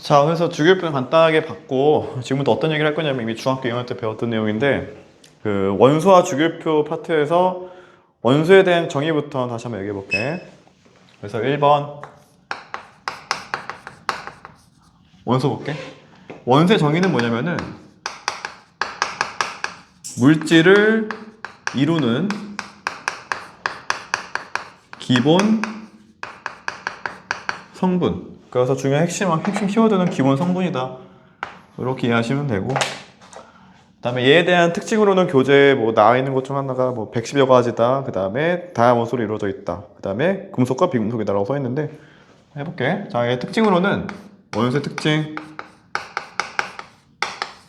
자, 그래서 주기율표는 간단하게 봤고 지금부터 어떤 얘기를 할 거냐면 이미 중학교 2학년 때 배웠던 내용인데 그 원소와 주기율표 파트에서 원소에 대한 정의부터 다시 한번 얘기해 볼게. 그래서 1번 원소 볼게. 원소의 정의는 뭐냐면은 물질을 이루는 기본 성분. 그래서 중요한 핵심 키워드는 기본 성분이다. 이렇게 이해하시면 되고. 그 다음에 얘에 대한 특징으로는 교재에 뭐 나와 있는 것 중 하나가 뭐 110여 가지다. 그 다음에 다양한 원소로 이루어져 있다. 그 다음에 금속과 비금속이다라고 써 있는데 해볼게. 자, 얘 특징으로는 원소의 특징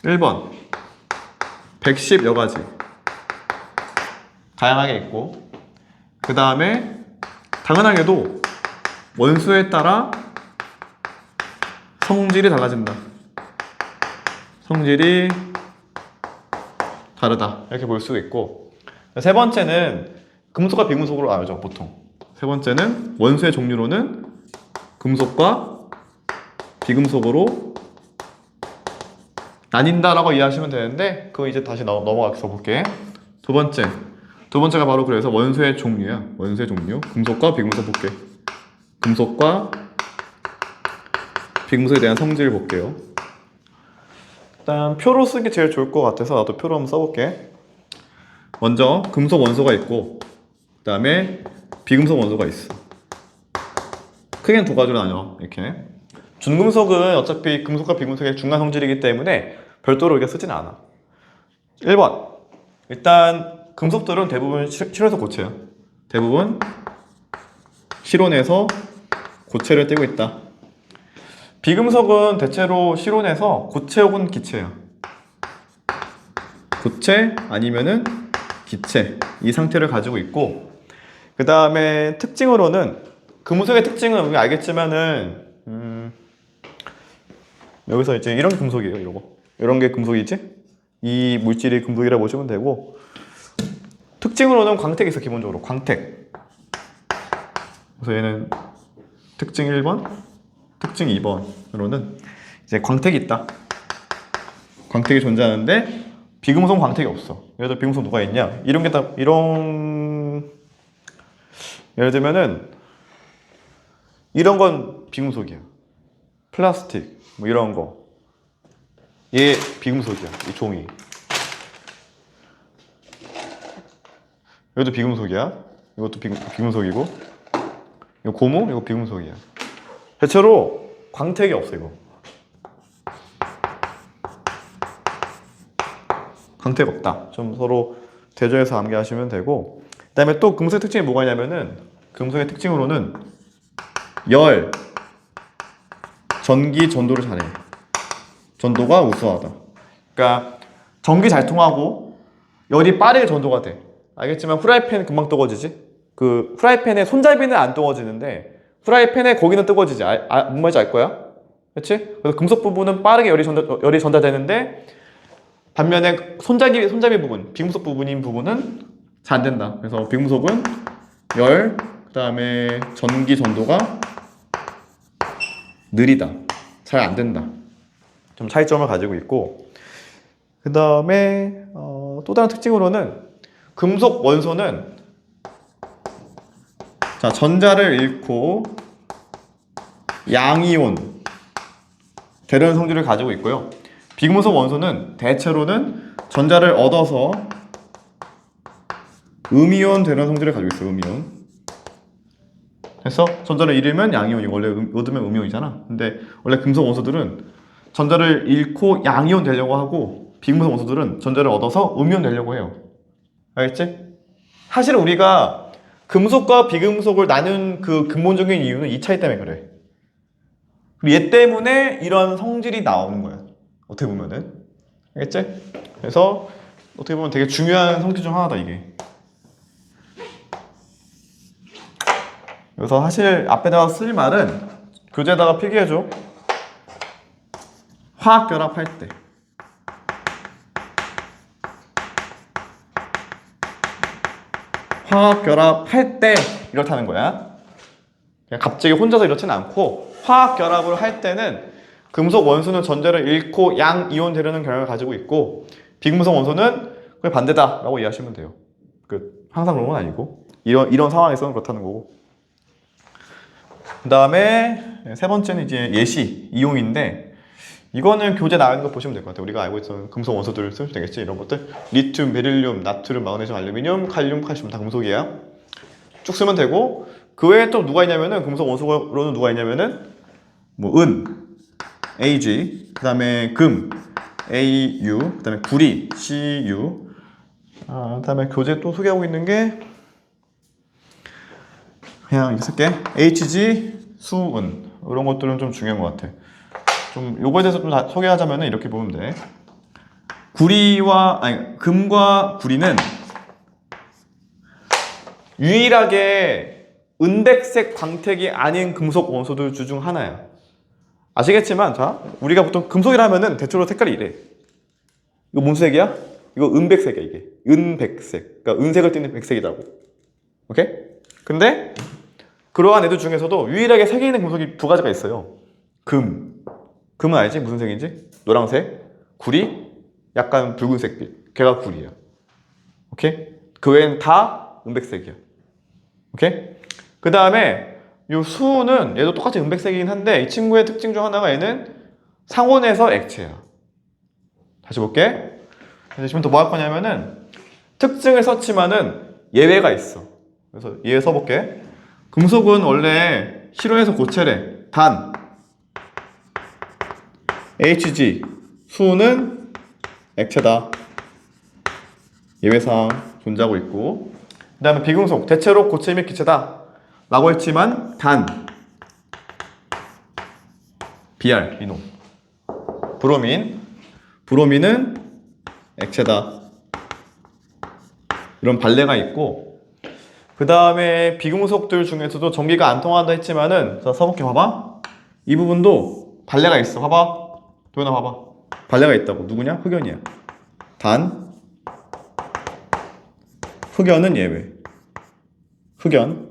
1번 110여 가지 다양하게 있고, 그 다음에 당연하게도 원소에 따라 성질이 달라진다. 성질이 다르다. 이렇게 볼 수가 있고, 세 번째는 금속과 비금속으로 나누죠, 보통. 세 번째는 원소의 종류로는 금속과 비금속으로 나뉜다라고 이해하시면 되는데, 그거 이제 다시 넘어가서 볼게. 두 번째가 바로 그래서 원소의 종류야. 원소의 종류. 금속과 비금속 볼게. 금속과 비금속에 대한 성질을 볼게요. 일단 표로 쓰기 제일 좋을 것 같아서 나도 표로 한번 써볼게. 먼저 금속 원소가 있고, 그 다음에 비금속 원소가 있어. 크게는 두 가지로 나뉘어. 이렇게 준금속은 어차피 금속과 비금속의 중간 성질이기 때문에 별도로 이렇게 쓰진 않아. 1번 일단 금속들은 대부분 실온에서 고체야. 대부분 실온에서 고체를 띠고 있다. 비금속은 대체로 실온에서 고체 혹은 기체야. 고체 아니면은 기체, 이 상태를 가지고 있고, 그 다음에 특징으로는 금속의 특징은 우리 알겠지만은 여기서 이제 이런 게 금속이에요. 이런 게 금속이지? 이 물질이 금속이라고 보시면 되고, 특징으로는 광택이 있어. 기본적으로 광택. 그래서 얘는 특징 1번, 특징 2번으로는 이제 광택이 있다. 광택이 존재하는데 비금속은 광택이 없어. 예를 들어 비금속 누가 있냐? 이런 게 다 예를 들면은 이런 건 비금속이야. 플라스틱 뭐 이런 거. 얘 비금속이야. 이 종이. 이것도 비금속이야. 이것도 비금속이고, 이거 고무, 이거 비금속이야. 대체로 광택이 없어. 이거 광택 없다. 좀 서로 대조해서 암기하시면 되고, 그 다음에 또 금속의 특징이 뭐가 있냐면은 금속의 특징으로는 열, 전기, 전도를 잘해. 전도가 우수하다. 그러니까 전기 잘 통하고 열이 빠르게 전도가 돼. 알겠지만 후라이팬 금방 뜨거워지지? 그 후라이팬에 손잡이는 안 뜨거워지는데 후라이팬에 고기는 뜨거워지지. 뭔 말인지 알 거야? 그렇지? 그래서 금속 부분은 빠르게 열이 전달되는데, 반면에 손잡이 부분, 비금속 부분은 잘 안 된다. 그래서 비금속은 열, 그 다음에 전기 전도가 느리다. 잘 안 된다. 좀 차이점을 가지고 있고, 그 다음에 또 다른 특징으로는 금속 원소는 자, 전자를 잃고 양이온 되려는 성질을 가지고 있고요. 비금속 원소는 대체로는 전자를 얻어서 음이온 되려는 성질을 가지고 있어요. 음이온. 그래서 전자를 잃으면 양이온이, 원래 얻으면 음이온이잖아. 근데 원래 금속 원소들은 전자를 잃고 양이온 되려고 하고, 비금속 원소들은 전자를 얻어서 음이온 되려고 해요. 알겠지? 사실은 우리가 금속과 비금속을 나눈 그 근본적인 이유는 이 차이 때문에 그래. 그리고 얘 때문에 이런 성질이 나오는 거야. 어떻게 보면은. 알겠지? 그래서 어떻게 보면 되게 중요한 성질 중 하나다, 이게. 그래서 사실 앞에다가 쓸 말은 교재에다가 필기해줘. 화학 결합할 때. 화학 결합할 때 이렇다는 거야. 그냥 갑자기 혼자서 이렇지는 않고, 화학 결합을 할 때는 금속 원소는 전자를 잃고 양 이온 되려는 경향을 가지고 있고 비금속 원소는 그게 반대다라고 이해하시면 돼요. 항상 그런 건 아니고 이런 상황에서는 그렇다는 거고. 그 다음에 세 번째는 이제 예시 이용인데 이거는 교재 나가는 거 보시면 될 것 같아요. 우리가 알고 있던 금속 원소들을 쓰면 되겠지. 이런 것들 리튬, 베릴륨, 나트륨, 마그네슘, 알루미늄, 칼륨, 칼슘 다 금속이야. 쭉 쓰면 되고 그 외에 또 누가 있냐면은 금속 원소로는 누가 있냐면은 뭐 은, Ag, 그 다음에 금, Au, 그 다음에 구리, Cu. 그 다음에 교재 또 소개하고 있는 게 그냥 이렇게 쓸게. Hg, 수은 이런 것들은 좀 중요한 것 같아. 좀 요거에 대해서 좀 소개하자면 이렇게 보면 돼. 금과 구리는 유일하게 은백색 광택이 아닌 금속 원소들 중 하나야. 아시겠지만 자 우리가 보통 금속이라 하면은 대체로 색깔이 이래. 이거 뭔 색이야? 이거 은백색이야. 이게 은백색. 그러니까 은색을 띠는 백색이라고. 오케이? 근데 그러한 애들 중에서도 유일하게 색이 있는 금속이 두 가지가 있어요. 금은 알지? 무슨 색인지? 노란색. 구리 약간 붉은색빛. 걔가 구리야. 오케이? 그 외엔 다 은백색이야. 오케이? 그 다음에 이 수는 얘도 똑같이 은백색이긴 한데 이 친구의 특징 중 하나가 얘는 상온에서 액체야. 다시 볼게. 지금 더 뭐 할 거냐면은 특징을 썼지만은 예외가 있어. 그래서 예외 써볼게. 금속은 원래 실온에서 고체래. 단 Hg 수는 액체다. 예외사항 존재하고 있고 그 다음에 비금속 대체로 고체 및 기체다 라고 했지만 단 Br, 이놈 브로민은 액체다. 이런 반례가 있고 그 다음에 비금속들 중에서도 전기가 안 통한다 했지만은 자 써볼게. 봐봐. 이 부분도 반례가 있어. 봐봐. 도현아 봐봐. 반례가 있다고. 누구냐? 흑연이야. 단 흑연은 예외. 흑연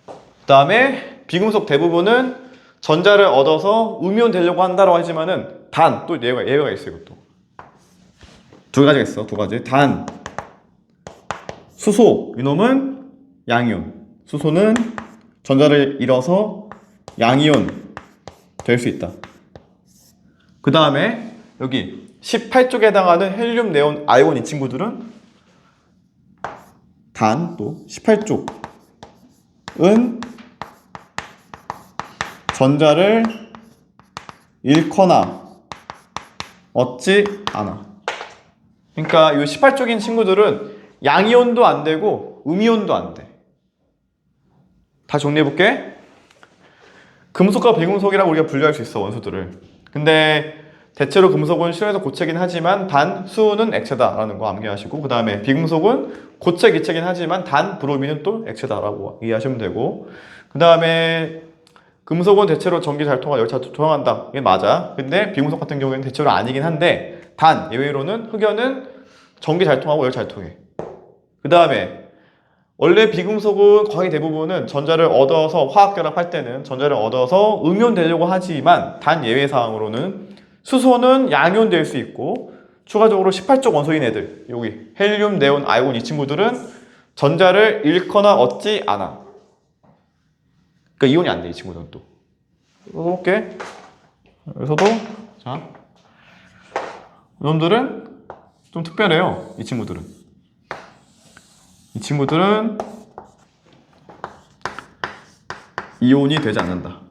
그 다음에 비금속 대부분은 전자를 얻어서 음이온 되려고 한다고 하지만은 단 또 예외가 있어. 이것도 두 가지가 있어. 두 가지. 단 수소 이놈은 양이온. 수소는 전자를 잃어서 양이온 될 수 있다. 그 다음에 여기 18쪽에 해당하는 헬륨, 네온, 아이온 이 친구들은 단 또 18쪽은 전자를 잃거나 얻지 않아. 그러니까 이 18쪽인 친구들은 양이온도 안 되고 음이온도 안 돼. 다 정리해볼게. 금속과 비금속이라고 우리가 분류할 수 있어, 원소들을. 근데 대체로 금속은 실온에서 고체긴 하지만 단 수은 액체다라는 거 암기하시고 그 다음에 비금속은 고체 기체긴 하지만 단 브로민은 또 액체다라고 이해하시면 되고 그 다음에 금속은 대체로 전기 잘 통하고 열 잘 통한다. 이게 맞아. 근데 비금속 같은 경우에는 대체로 아니긴 한데 단 예외로는 흑연은 전기 잘 통하고 열 잘 통해. 그 다음에 원래 비금속은 거의 대부분은 전자를 얻어서 화학결합할 때는 전자를 얻어서 음이온 되려고 하지만 단 예외사항으로는 수소는 양이온 될 수 있고 추가적으로 18쪽 원소인 애들 여기 헬륨, 네온, 아이온 이 친구들은 전자를 잃거나 얻지 않아. 그러니까 이온이 안 돼. 이 친구들은 또 써볼게. 여기서도 자 이놈들은 좀 특별해요. 이 친구들은 이온이 되지 않는다.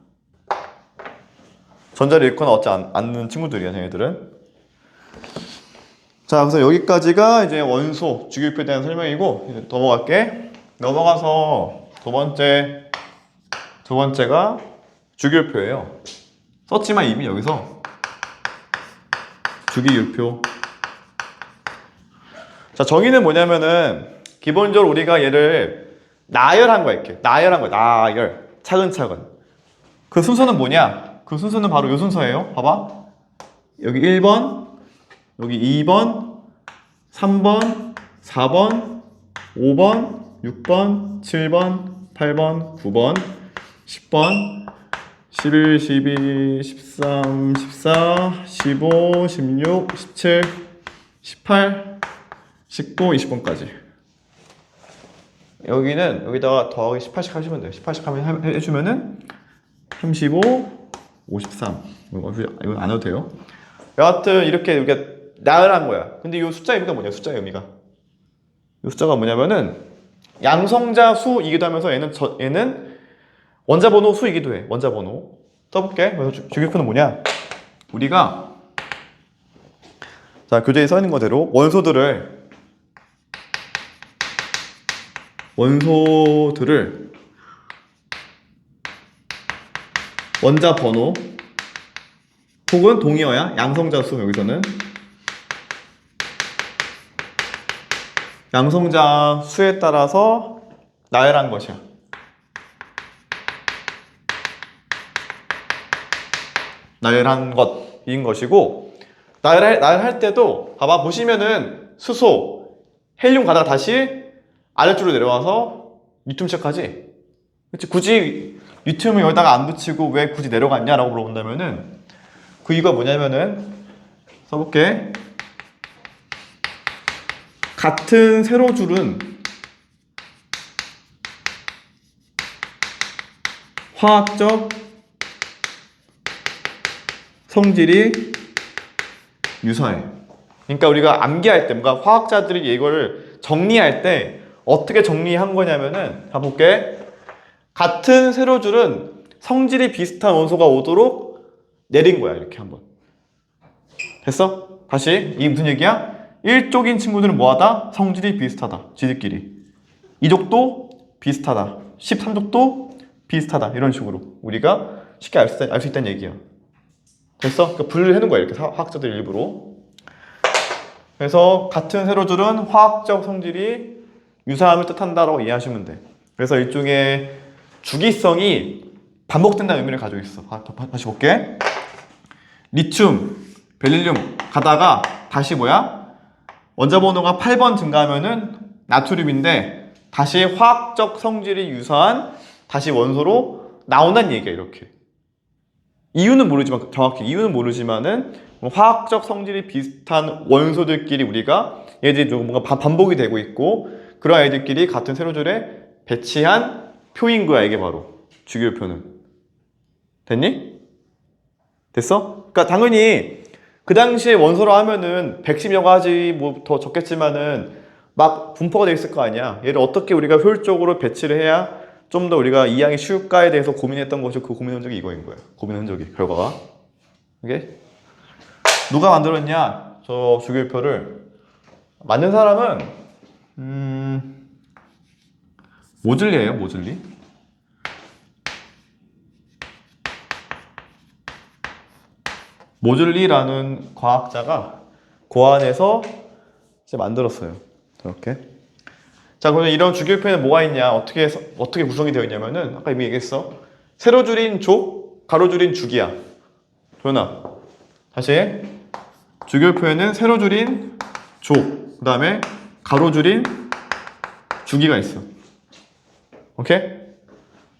전자를 잃거나 얻지 않는 친구들이야, 쟤네들은. 자, 그래서 여기까지가 이제 원소, 주기율표에 대한 설명이고, 이제 넘어갈게. 넘어가서 두 번째가 주기율표예요. 썼지만 이미 여기서 주기율표. 자, 정의는 뭐냐면은 기본적으로 우리가 얘를 나열한 거야, 이렇게. 나열한 거야, 나열. 차근차근. 그 순서는 뭐냐? 그 순서는 바로 이 순서예요. 봐봐. 여기 1번, 여기 2번, 3번, 4번, 5번, 6번, 7번, 8번, 9번, 10번, 11, 12, 13, 14, 15, 16, 17, 18, 19, 20번까지. 여기는 여기다가 더하기 18씩 하시면 돼요. 18씩 해주면은 35, 53. 이건 안 해도 돼요. 여하튼 이렇게 우리가 나열한 거야. 근데 이 숫자 의미가 뭐냐? 숫자의 의미가. 이 숫자가 뭐냐면은 양성자 수이기도 하면서 얘는 원자 번호 수이기도 해. 원자 번호. 써볼게. 그래서 주기표는 뭐냐? 우리가 자 교재에 써 있는 거대로 원소들을 원자 번호 혹은 동의어야 양성자 수 여기서는 양성자 수에 따라서 나열한 것이야. 나열한 것인 것이고 나열할 때도 봐봐 보시면은 수소, 헬륨 가다가 다시 아래쪽으로 내려와서 리튬 체크하지. 그치? 굳이 리튬을 여기다가 안 붙이고 왜 굳이 내려갔냐라고 물어본다면은 그 이유가 뭐냐면은 써볼게. 같은 세로줄은 화학적 성질이 유사해. 그러니까 우리가 암기할 때 뭔가 화학자들이 이거를 정리할 때 어떻게 정리한 거냐면은 가볼게. 같은 세로줄은 성질이 비슷한 원소가 오도록 내린 거야. 이렇게 한번. 됐어? 다시 이게 무슨 얘기야? 1족인 친구들은 뭐하다? 성질이 비슷하다. 지들끼리. 2족도 비슷하다. 13족도 비슷하다. 이런 식으로 우리가 쉽게 알 수 있다는 얘기야. 됐어? 그러니까 분류를 해놓은 거야. 이렇게 화학자들 일부러. 그래서 같은 세로줄은 화학적 성질이 유사함을 뜻한다라고 이해하시면 돼. 그래서 일종의 주기성이 반복된다는 의미를 가지고 있어. 다시 볼게. 리튬, 베릴륨 가다가 다시 뭐야? 원자 번호가 8번 증가하면은 나트륨인데 다시 화학적 성질이 유사한 다시 원소로 나온다는 얘기야. 이렇게. 이유는 모르지만 정확히 이유는 모르지만은 화학적 성질이 비슷한 원소들끼리 우리가 얘들이 좀 뭔가 반복이 되고 있고 그런 아이들끼리 같은 세로줄에 배치한 표인 거야. 이게 바로 주기율표는. 됐니? 됐어? 그러니까 당연히 그 당시에 원소로 하면은 110여 가지 뭐 더 적겠지만은 막 분포가 돼 있을 거 아니야. 얘를 어떻게 우리가 효율적으로 배치를 해야 좀 더 우리가 이해하기 쉬울까에 대해서 고민했던 것이 그 고민 흔적이 이거인 거예요. 고민 흔적이 결과가. 이게 누가 만들었냐? 저 주기율표를 만든 사람은 모즐리예요. 모즐리. 모즐리라는 과학자가 고안해서 이제 만들었어요. 이렇게. 자, 그러면 이런 주기율표에는 뭐가 있냐? 어떻게 구성이 되어 있냐면은 아까 이미 얘기했어. 세로줄인 족, 가로줄인 주기야. 도현아, 다시. 주기율표에는 세로줄인 족, 그 다음에 가로줄인 주기가 있어. 오케이?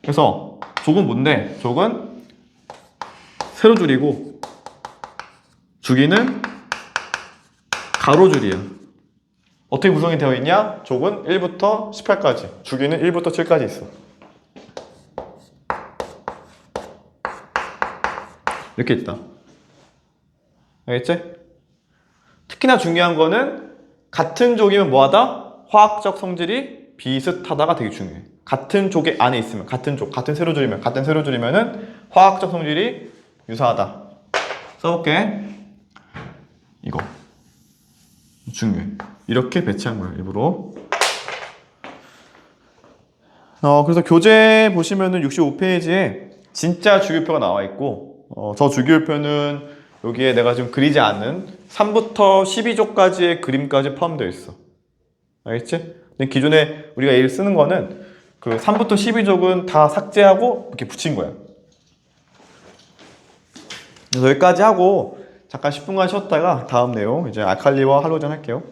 그래서 족은 뭔데? 족은 세로줄이고 주기는 가로줄이야. 어떻게 구성이 되어 있냐? 족은 1부터 18까지, 주기는 1부터 7까지 있어. 이렇게 있다. 알겠지? 특히나 중요한 거는 같은 족이면 뭐하다? 화학적 성질이 비슷하다가 되게 중요해. 같은 족의 안에 있으면 같은 세로줄이면은 화학적 성질이 유사하다. 써볼게. 이거 중요해. 이렇게 배치한 거야. 일부러. 그래서 교재 보시면은 65페이지에 진짜 주기율표가 나와 있고 저 주기율표는 여기에 내가 지금 그리지 않은 3부터 12족까지의 그림까지 포함되어 있어. 알겠지? 근데 기존에 우리가 얘를 쓰는 거는 그 3부터 12족은 다 삭제하고 이렇게 붙인 거야. 그래서 여기까지 하고 잠깐 10분간 쉬었다가 다음 내용 이제 알칼리와 할로젠 할게요.